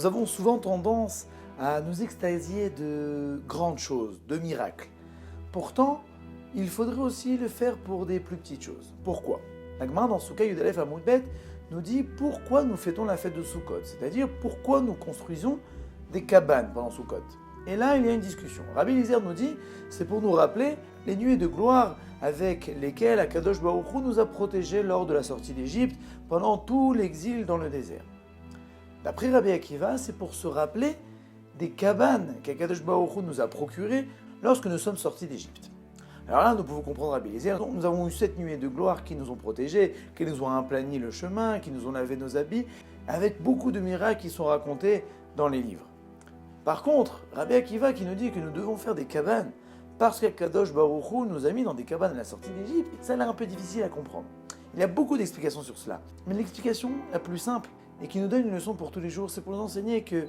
Nous avons souvent tendance à nous extasier de grandes choses, de miracles. Pourtant, il faudrait aussi le faire pour des plus petites choses. Pourquoi? La Gemara dans Souka Yudalef Amoud Bet nous dit pourquoi nous fêtons la fête de Sukkot, c'est-à-dire pourquoi nous construisons des cabanes pendant Sukkot. Et là, il y a une discussion. Rabbi Eliezer nous dit, c'est pour nous rappeler les nuées de gloire avec lesquelles Akadosh Baruch Hu nous a protégés lors de la sortie d'Égypte pendant tout l'exil dans le désert. D'après Rabbi Akiva, c'est pour se rappeler des cabanes qu'Akadosh Baruch Hu nous a procurées lorsque nous sommes sortis d'Égypte. Alors là, nous pouvons comprendre Rabbi Eliezer. Nous avons eu 7 nuées de gloire qui nous ont protégés, qui nous ont aplani le chemin, qui nous ont lavé nos habits, avec beaucoup de miracles qui sont racontés dans les livres. Par contre, Rabbi Akiva qui nous dit que nous devons faire des cabanes parce qu'Akadosh Baruch Hu nous a mis dans des cabanes à la sortie d'Égypte, ça a l'air un peu difficile à comprendre. Il y a beaucoup d'explications sur cela. Mais l'explication la plus simple et qui nous donne une leçon pour tous les jours, c'est pour nous enseigner que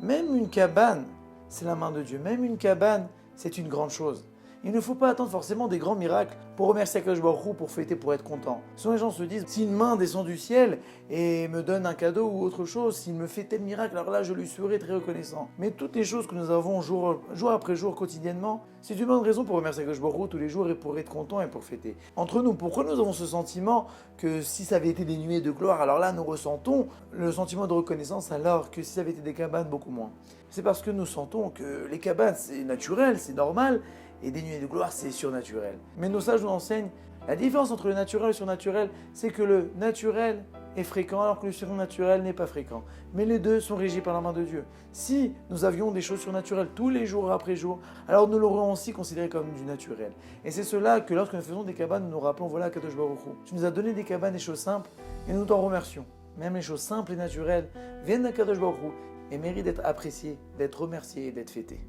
même une cabane, c'est la main de Dieu. Même une cabane, c'est une grande chose. Il ne faut pas attendre forcément des grands miracles pour remercier Akadosh Baruch Hu, pour fêter, pour être content. Souvent les gens se disent, si une main descend du ciel et me donne un cadeau ou autre chose, s'il me fait tel miracle, alors là je lui serai très reconnaissant. Mais toutes les choses que nous avons jour après jour, quotidiennement, c'est une bonne raison pour remercier Akadosh Baruch Hu tous les jours et pour être content et pour fêter. Entre nous, pourquoi nous avons ce sentiment que si ça avait été des nuées de gloire, alors là nous ressentons le sentiment de reconnaissance alors que si ça avait été des cabanes, beaucoup moins. C'est parce que nous sentons que les cabanes c'est naturel, c'est normal, et des nuées de gloire, c'est surnaturel. Mais nos sages nous enseignent, la différence entre le naturel et le surnaturel, c'est que le naturel est fréquent alors que le surnaturel n'est pas fréquent. Mais les deux sont régis par la main de Dieu. Si nous avions des choses surnaturelles tous les jours après jour, alors nous l'aurions aussi considéré comme du naturel. Et c'est cela que lorsque nous faisons des cabanes, nous nous rappelons, voilà Kadosh Baruch Hu. Tu nous as donné des cabanes, des choses simples, et nous t'en remercions. Même les choses simples et naturelles viennent d'Akadosh Baruch Hu et méritent d'être appréciées, d'être remerciées et d'être fêtées.